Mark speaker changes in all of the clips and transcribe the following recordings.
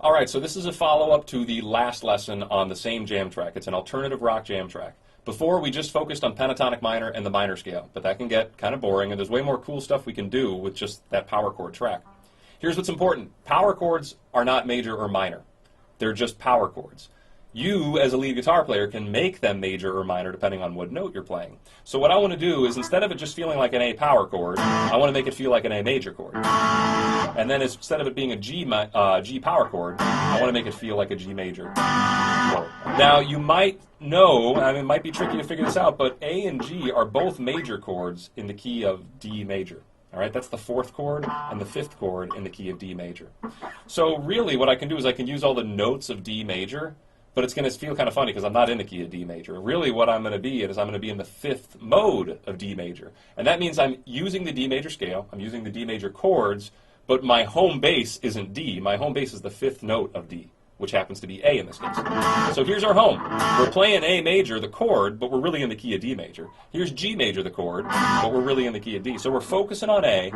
Speaker 1: All right, so this is a follow-up to the last lesson on the same jam track. It's an alternative rock jam track. Before, we just focused on pentatonic minor and the minor scale, but that can get kind of boring, and there's way more cool stuff we can do with just that power chord track. Here's what's important. Power chords are not major or minor. They're just power chords. You, as a lead guitar player, can make them major or minor depending on what note you're playing. So what I want to do is, instead of it just feeling like an A power chord, I want to make it feel like an A major chord. And then instead of it being a G power chord, I want to make it feel like a G major chord. Now, you might know, I mean, it might be tricky to figure this out, but A and G are both major chords in the key of D major. All right, that's the fourth chord and the fifth chord in the key of D major. So really what I can do is I can use all the notes of D major, but it's going to feel kind of funny because I'm not in the key of D major. Really what I'm going to be in is I'm going to be in the fifth mode of D major. And that means I'm using the D major scale, I'm using the D major chords, but my home base isn't D. My home base is the fifth note of D, which happens to be A in this case. So here's our home. We're playing A major, the chord, but we're really in the key of D major. Here's G major, the chord, but we're really in the key of D. So we're focusing on A,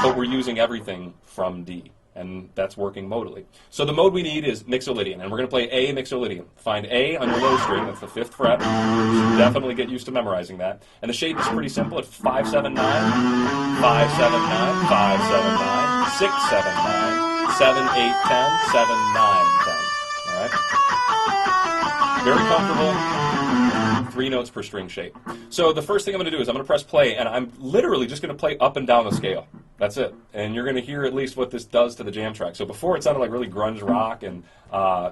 Speaker 1: but we're using everything from D. And that's working modally. So the mode we need is Mixolydian, and we're going to play A Mixolydian. Find A on your low string, that's the fifth fret. You should definitely get used to memorizing that. And the shape is pretty simple. It's 5, 7, 9, 5, 7, 9, 5, 7, 9, 6, 7, 9, 7, 8, 10, 7, 9, 10. All right? Very comfortable. 3 notes per string shape. So the first thing I'm going to do is I'm going to press play, and I'm literally just going to play up and down the scale. That's it. And you're going to hear at least what this does to the jam track. So before it sounded like really grunge rock and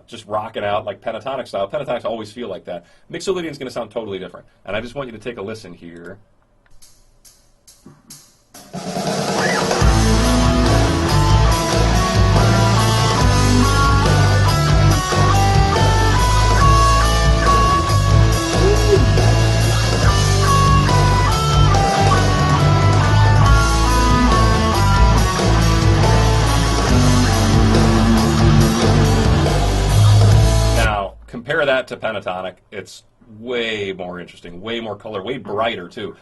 Speaker 1: just rocking out like pentatonic style. Pentatonics always feel like that. Mixolydian's going to sound totally different. And I just want you to take a listen here. Compare that to pentatonic. It's way more interesting, way more color, way brighter too.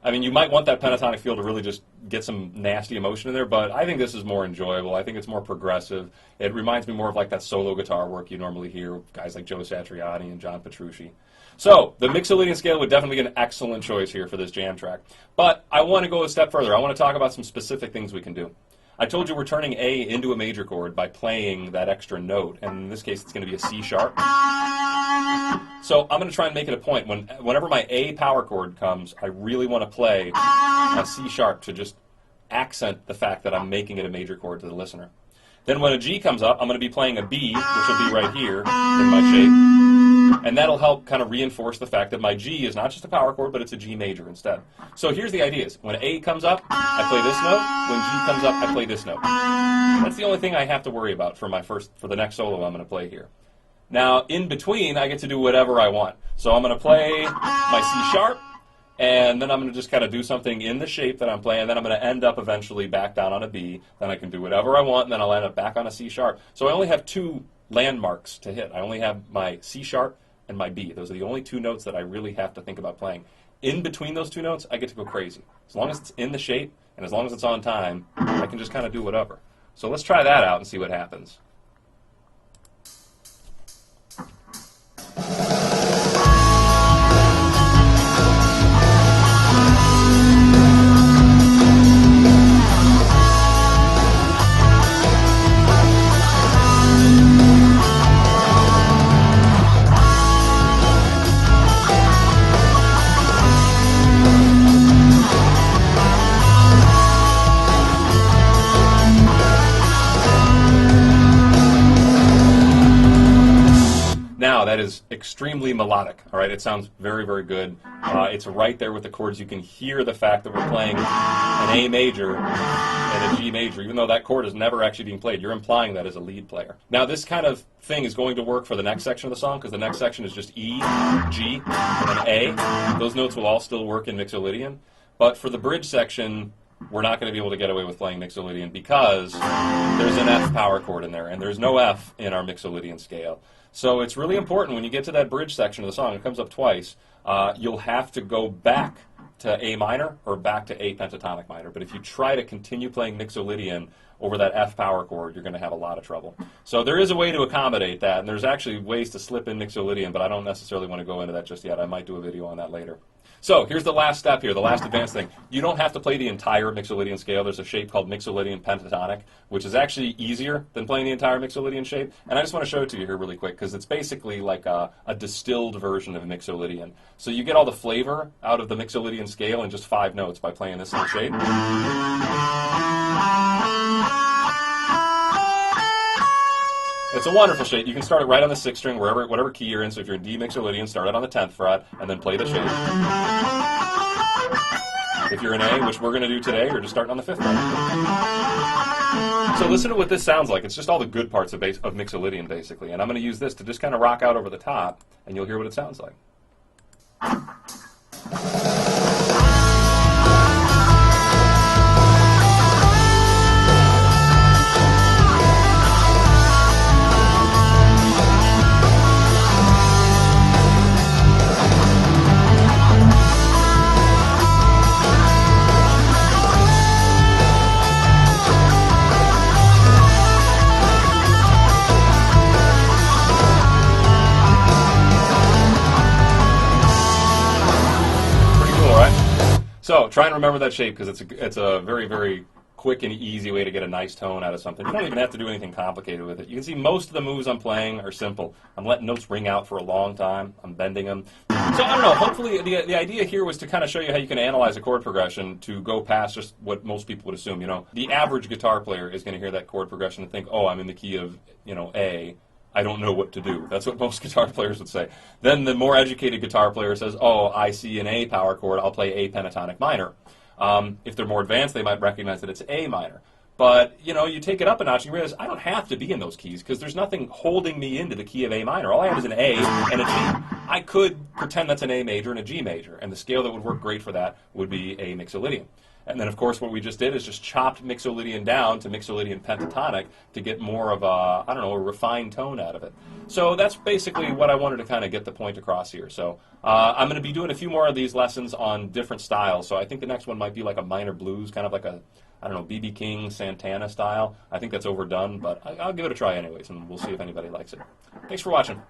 Speaker 1: I mean, you might want that pentatonic feel to really just get some nasty emotion in there, but I think this is more enjoyable. I think it's more progressive. It reminds me more of like that solo guitar work you normally hear with guys like Joe Satriani and John Petrucci. So the Mixolydian scale would definitely be an excellent choice here for this jam track. But I want to go a step further. I want to talk about some specific things we can do. I told you we're turning A into a major chord by playing that extra note, and in this case it's going to be a C sharp. So I'm going to try and make it a point. Whenever my A power chord comes, I really want to play a C sharp to just accent the fact that I'm making it a major chord to the listener. Then when a G comes up, I'm going to be playing a B, which will be right here in my shape. And that'll help kind of reinforce the fact that my G is not just a power chord, but it's a G major instead. So here's the ideas. When A comes up, I play this note. When G comes up, I play this note. That's the only thing I have to worry about for the next solo I'm going to play here. Now, in between, I get to do whatever I want. So I'm going to play my C sharp, and then I'm going to just kind of do something in the shape that I'm playing, and then I'm going to end up eventually back down on a B. Then I can do whatever I want, and then I'll end up back on a C sharp. So I only have 2 landmarks to hit. I only have my C sharp and my B. Those are the only 2 notes that I really have to think about playing. In between those 2 notes, I get to go crazy. As long as it's in the shape, and as long as it's on time, I can just kind of do whatever. So let's try that out and see what happens. Now, that is extremely melodic, all right? It sounds very, very good. It's right there with the chords. You can hear the fact that we're playing an A major and a G major, even though that chord is never actually being played. You're implying that as a lead player. Now, this kind of thing is going to work for the next section of the song, because the next section is just E, G, and A. Those notes will all still work in Mixolydian. But for the bridge section, we're not going to be able to get away with playing Mixolydian because there's an F power chord in there, and there's no F in our Mixolydian scale. So it's really important when you get to that bridge section of the song, it comes up twice, you'll have to go back to A minor or back to A pentatonic minor. But if you try to continue playing Mixolydian over that F power chord, you're going to have a lot of trouble. So there is a way to accommodate that, and there's actually ways to slip in Mixolydian, but I don't necessarily want to go into that just yet. I might do a video on that later. So here's the last step here, the last advanced thing. You don't have to play the entire Mixolydian scale. There's a shape called Mixolydian Pentatonic, which is actually easier than playing the entire Mixolydian shape. And I just want to show it to you here really quick, because it's basically like a distilled version of Mixolydian. So you get all the flavor out of the Mixolydian scale in just 5 notes by playing this little shape. It's a wonderful shape. You can start it right on the 6th string, whatever key you're in. So if you're in D Mixolydian, start it on the 10th fret, and then play the shape. If you're in A, which we're going to do today, you're just starting on the 5th fret. So listen to what this sounds like. It's just all the good parts of Mixolydian, basically. And I'm going to use this to just kind of rock out over the top, and you'll hear what it sounds like. So try and remember that shape, because it's a very, very quick and easy way to get a nice tone out of something. You don't even have to do anything complicated with it. You can see most of the moves I'm playing are simple. I'm letting notes ring out for a long time. I'm bending them. So I don't know. Hopefully the idea here was to kind of show you how you can analyze a chord progression to go past just what most people would assume. You know, the average guitar player is going to hear that chord progression and think, oh, I'm in the key of, A. I don't know what to do. That's what most guitar players would say. Then the more educated guitar player says, oh, I see an A power chord, I'll play A pentatonic minor. If they're more advanced, they might recognize that it's A minor. But, you take it up a notch and you realize, I don't have to be in those keys, because there's nothing holding me into the key of A minor. All I have is an A and a G. I could pretend that's an A major and a G major, and the scale that would work great for that would be A Mixolydian. And then, of course, what we just did is just chopped Mixolydian down to Mixolydian Pentatonic to get more of a refined tone out of it. So that's basically what I wanted to kind of get the point across here. So I'm going to be doing a few more of these lessons on different styles. So I think the next one might be like a minor blues, kind of like a, B.B. King, Santana style. I think that's overdone, but I'll give it a try anyways, and we'll see if anybody likes it. Thanks for watching.